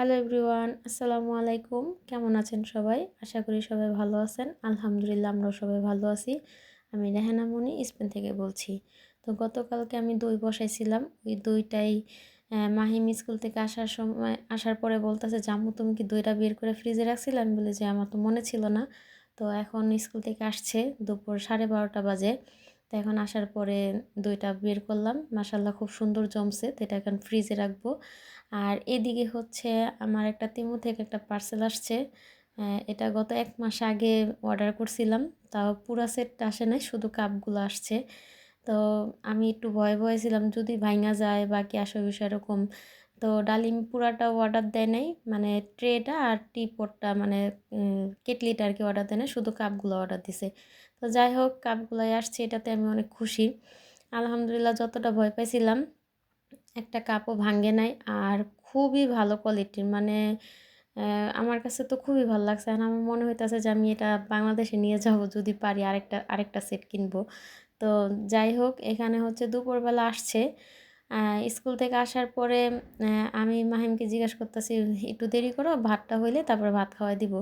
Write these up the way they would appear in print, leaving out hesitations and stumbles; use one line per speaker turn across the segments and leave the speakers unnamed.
Hello everyone, আসসালামু আলাইকুম। কেমন আছেন সবাই? আশা করি সবাই ভালো আছেন। আলহামদুলিল্লাহ আমরাও সবাই ভালো আছি। আমি রেহানা মনি স্পেন থেকে বলছি। তো গতকালকে আমি দই বসাইছিলাম। ওই দইটাই মাহিম স্কুল থেকে আসার পরে বলতেছে যে আম্মু তুমি কি দইটা বের করে ফ্রিজে রাখছিলে? আমি বলি যে আমার তো মনে ছিল না। তো এখন স্কুল থেকে আসছে দুপুর 12:30 বাজে। তো এখন আসার পরে দইটা বের করলাম, মাশাল্লাহ খুব সুন্দর জমছে। তো এটা এখন ফ্রিজে রাখবো। আর এদিকে হচ্ছে আমার একটা তিমু থেকে একটা পার্সেল আসছে। এটা গত 1 মাস আগে অর্ডার করছিলাম, তাও পুরা সেটটা আসে নাই, শুধু কাপগুলো আসছে। তো আমি একটু ভয়ে ভয়ে ছিলাম যদি ভাঙা যায় বা কি আসে বিষয় এরকম। তো ডালিম পুরাটা অর্ডার দেয় নাই, মানে ট্রেটা আর টিপটটা মানে কেটলিটা আর কি অর্ডার দেয় নাই, শুধু কাপগুলো অর্ডার দিছে। তো যাই হোক কাপগুলোই আসছে, এটাতে আমি অনেক খুশি। আলহামদুলিল্লাহ যতটা ভয় পাইছিলাম একটা কাপও ভাঙে নাই। আর খুবই ভালো কোয়ালিটির, মানে আমার কাছে তো খুবই ভালো লাগছে। আর আমার মনে হইতেছে যে আমি এটা বাংলাদেশে নিয়ে যাব, যদি পারি আরেকটা সেট কিনবো। তো যাই হোক এখানে হচ্ছে দুপুরবেলা আসছে। স্কুল থেকে আসার পরে আমি মাহিমকে জিজ্ঞেস করতেছি একটু দেরি করো, ভাতটা হইলে তারপরে ভাত খাওয়াই দিব।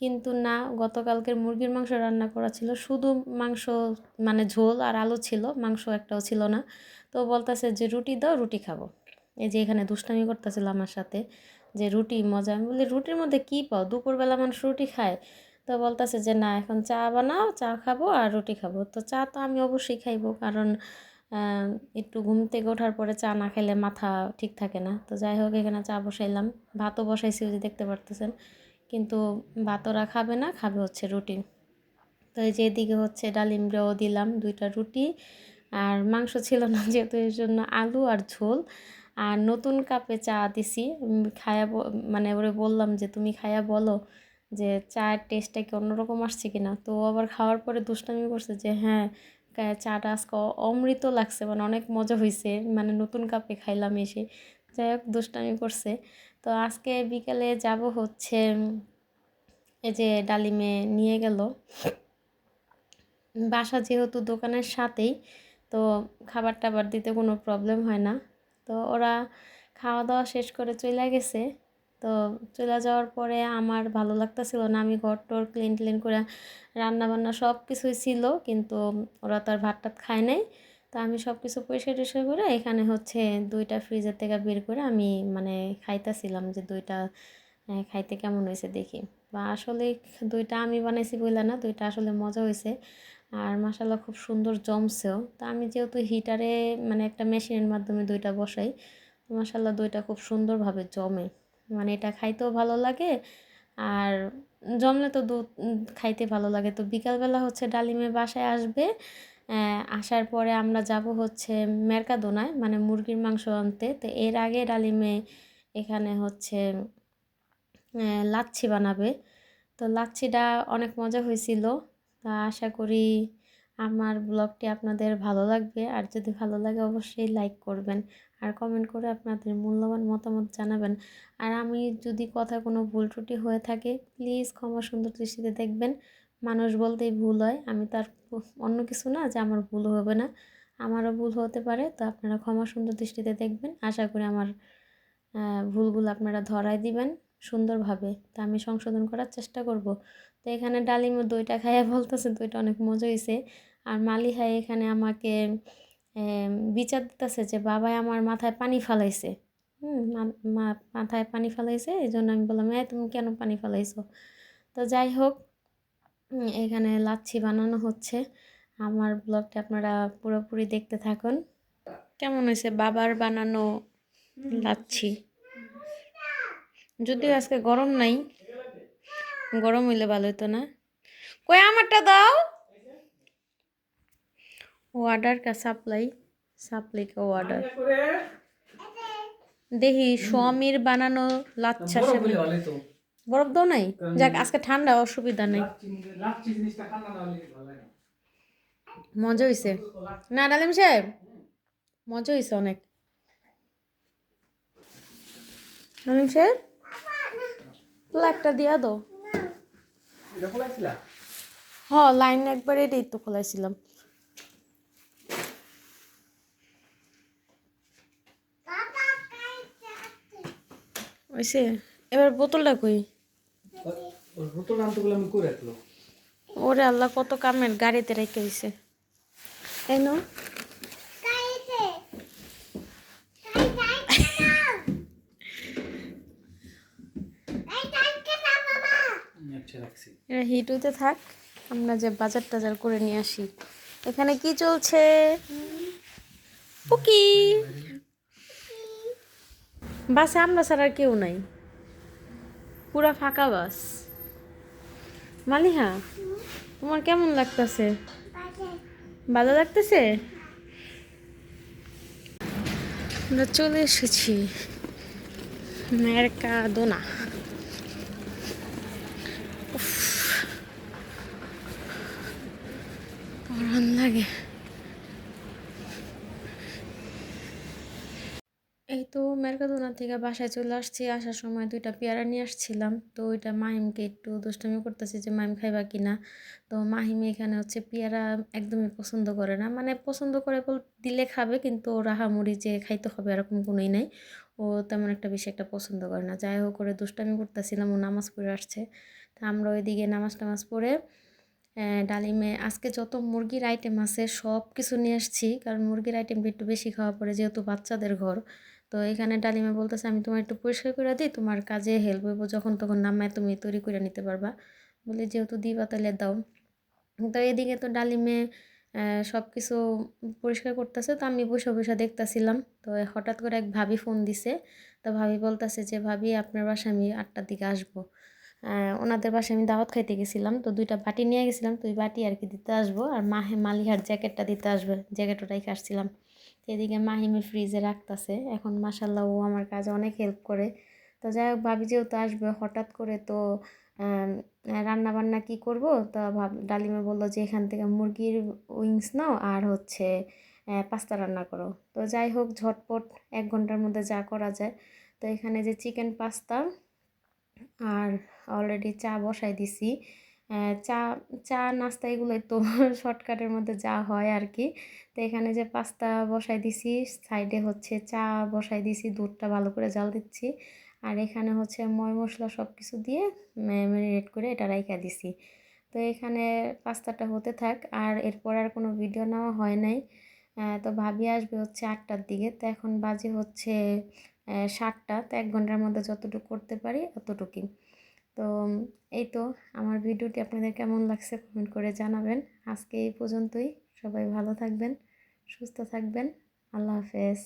কিন্তু না, গতকালকের মুরগির মাংস রান্না করা ছিল, শুধু মাংস মানে ঝোল আর আলু ছিল, মাংস একটাও ছিল না। তো বলতেছে যে রুটি দাও, রুটি খাবো। এই যে এখানে দুষ্টামি করতেছিল আমার সাথে যে রুটি মজা। আমি বলি রুটির মধ্যে কী পাও, দুপুরবেলা মানুষ রুটি খায়। তো বলতেছে যে না এখন চা বানাও, চা খাবো আর রুটি খাবো। তো চা তো আমি অবশ্যই খাইবো, কারণ আহ, একটু ঘুম থেকে ওঠার পরে চা না খেলে মাথা ঠিক থাকে না। তো যাই হোক এখানে চা বসাইলাম, ভাতও বসাইছি ওই যে দেখতে পারতেছেন। কিন্তু ভাত ওরা খাবে না, খাবে হচ্ছে রুটি। তো এই যে এদিকে হচ্ছে ডালিমটাও দিলাম 2টা রুটি। আর মাংস ছিল না যেহেতু, এর জন্য আলু আর ঝোল। আর নতুন কাপে চা দিছি। মানে ওরে বললাম যে তুমি খায়া বলো যে চায়ের টেস্টটা কি অন্যরকম আসছে কিনা। তো ও আবার খাওয়ার পরে দুষ্টামি করছে যে হ্যাঁ, চাটা আজকে অমৃত লাগছে, মানে অনেক মজা হয়েছে, মানে নতুন কাপে খাইলাম এসে। যাই হোক দুষ্টামি করছে। তো আজকে বিকালে যাব হচ্ছে এই যে ডালিমে নিয়ে গেল বাসা, যেহেতু দোকানের সাথেই, তো খাবার টাবার দিতে কোনো প্রবলেম হয় না। তো ওরা খাওয়া দাওয়া শেষ করে চলে গেছে। তো চলে যাওয়ার পরে আমার ভালো লাগতেছিল না, আমি ঘর টর ক্লিন করে রান্না বান্না সব কিছুই ছিল, কিন্তু ওরা তো আর ভাত টাত খায় নাই। তো আমি সব কিছু পরিষ্কার টরিষ্কার করে এখানে হচ্ছে 2টা ফ্রিজের থেকে বের করে আমি মানে খাইতেছিলাম যে 2টা খাইতে কেমন হয়েছে দেখি। বা আসলে 2টা আমি বানাইছি বললা না, 2টা আসলে মজা হয়েছে। আর মাশাল্লাহ খুব সুন্দর জমছেও। তো আমি যেহেতু হিটারে মানে একটা মেশিনের মাধ্যমে 2টা বসাই, তো মাশাল্লাহ 2টা খুব সুন্দরভাবে জমে। মানে এটা খাইতেও ভালো লাগে, আর জমলে তো দুধ খাইতে ভালো লাগে। তো বিকালবেলা হচ্ছে ডালিমে বাসায় আসবে। আসার পরে আমরা যাব হচ্ছে মেরকাদোনায়, মানে মুরগির মাংস আনতে। তো এর আগে ডালিমে এখানে হচ্ছে লাচ্ছি বানাবে। তো লাচ্ছিটা অনেক মজা হয়েছিল। তা আশা করি আমার ব্লগটি আপনাদের ভালো লাগবে। আর যদি ভালো লাগে অবশ্যই লাইক করবেন আর কমেন্ট করে আপনাদের মূল্যবান মতামত জানাবেন। আর আমি যদি কথা কোনো ভুল ত্রুটি হয়ে থাকে প্লিজ ক্ষমা সুন্দর দৃষ্টিতে দেখবেন। মানুষ বলতেই ভুল হয়, আমি তার অন্য কিছু না যে আমার ভুল হবে না, আমারও ভুল হতে পারে। তো আপনারা ক্ষমা সুন্দর দৃষ্টিতে দেখবেন। আশা করি আমার ভুলগুলো আপনারা ধরায় দিবেন সুন্দরভাবে। তা আমি সংশোধন করার চেষ্টা করব। তো এখানে ডালিম ও দইটা খাইয়া বলতেছে দইটা অনেক মজা হয়েছে। আর মালিহা এখানে আমাকে বিচার দিতেছে যে বাবাই আমার মাথায় পানি ফালাইছে। মাথায় পানি ফালাইছে, এই জন্য আমি বললাম তুমি কেন পানি ফালাইছো। তো যাই হোক এখানে লাচ্ছি বানানো হচ্ছে। আমার ব্লগটা আপনারা পুরোপুরি দেখতে থাকুন। কেমন হয়েছে বাবার বানানো লাচ্ছি। যদিও আজকে গরম নাই, গরম হইলে ভালো হতো না। কই আমারটা দাও। ওয়ার্ডার কা সাপ্লাই, সাপ্লাই কা ওয়ার্ডার দেখি স্বামীর বানানো লাচ্ছা সেমাই। বরফ দাও নাই, যাক আজকে ঠান্ডা অসুবিধা নেই। মজা হয়েছে না ডালিম সাহেব, মজা হয়েছে অনেক। ডালিম সাহেব প্লাগটা দিয়া দাও। হ লাইন একবার এটাই তো খোলাইছিলাম। ওইসে এবার বোতলটা কই?
ওর বোতল আনতে বলে আমি করে রাখলো।
ওরে আল্লাহ, কত কামের, গাড়িতে রেখে দিছে। এই নো,
আচ্ছা রাখছি।
এরা হিট হতে থাক, আমরা যে বাজার টাজার করে নিয়ে আসি। এখানে কি চলছে? পুকি বাসে আমরা ছাড়া আর কেউ নাই, পুরা ফাঁকা বাস। মালিহা, তোমার কেমন লাগতেছে? ভালো লাগতেছে? আমরা চলে এসেছি মেরকাদোনা। পরান লাগে। এই তো মেরকাদোনা থেকে বাসায় চলে আসছি। আসার সময় 2টা পেয়ারা নিয়ে আসছিলাম, তো ওইটা মাহিমকে একটু দুষ্টামি করতেছি যে মাহিম খাইবা কিনা। তো মাহিম এখানে হচ্ছে পেয়ারা একদমই পছন্দ করে না, মানে পছন্দ করে দিলে খাবে, কিন্তু রাহামুড়ি যে খাইতে হবে এরকম কোনোই নাই। ও তেমন একটা বেশি একটা পছন্দ করে না। যাই হোক, করে দুষ্টামি করতেছিলাম, ও নামাজ পড়ে আসছে। তা আমরা ওইদিকে নামাজ টামাজ পড়ে ডালিমে আজকে যত মুরগির আইটেম আছে সব কিছু নিয়ে আসছি, কারণ মুরগির আইটেমটা একটু বেশি খাওয়া পড়ে, যেহেতু বাচ্চাদের ঘর। তো এখানে ডালিমে বলতেছে আমি তোমার একটু পরিষ্কার করে দিই, তোমার কাজে হেল্প হইব, যখন তখন নামায় তুমি তৈরি করে নিতে পারবা। বলে যেহেতু দিবা তাহলে দাও। তো এদিকে তো ডালিমে সব কিছু পরিষ্কার করতেছে, তো আমি বসে বসে দেখতেছিলাম। তো হঠাৎ করে এক ভাবি ফোন দিছে। তো ভাবি বলতেছে যে ভাবি, আপনার বাসায় আমি 8টার দিকে আসবো। ওনাদের বাসায় আমি দাওয়াত খাইতে গেছিলাম, তো 2টা বাটি নিয়ে গেছিলাম, তো ওই বাটি আর কি দিতে আসবো, আর মালিহার জ্যাকেটটা দিতে আসবে, জ্যাকেট ওটাই আসছিলাম। তো এদিকে মাহিমি ফ্রিজে রাখতেছে। এখন মাসাল্লাহ ও আমার কাজে অনেক হেল্প করে। তো যাই হোক, ভাবি যেহেতু আসবে হঠাৎ করে, তো রান্না বান্না কি করব, তা ডালিমে বললো যে এখান থেকে মুরগির উইংস নাও আর হচ্ছে পাস্তা রান্না করো। তো যাই হোক, ঝটপট 1 ঘন্টার মধ্যে যা করা যায়। তো এখানে যে চিকেন পাস্তা আর অলরেডি চা বসাই দিছি। চা চা নাস্তা এগুলোই তো শর্টকাটের মধ্যে যা হয় আর কি। তো এখানে যে পাস্তা বসাই দিছি, সাইডে হচ্ছে চা বসাই দিছি, দুধটা ভালো করে জাল দিচ্ছি। আর এখানে হচ্ছে ময় মশলা সব কিছু দিয়ে ম্যারিনেট করে এটা রাইখা দিছি। তো এখানে পাস্তাটা হতে থাক, আর এরপর আর কোনো ভিডিও নেওয়া হয় নাই। তো ভাবি আসবে হচ্ছে 8টার দিকে, তো এখন বাজে হচ্ছে 7টা। তো 1 ঘন্টার মধ্যে যতটুকু করতে পারি অতটুকুই। তো এই তো, আমার ভিডিওটি আপনাদের কেমন লাগছে কমেন্ট করে জানাবেন। আজকে এই পর্যন্তই। সবাই ভালো থাকবেন, সুস্থ থাকবেন। আল্লাহ হাফেজ।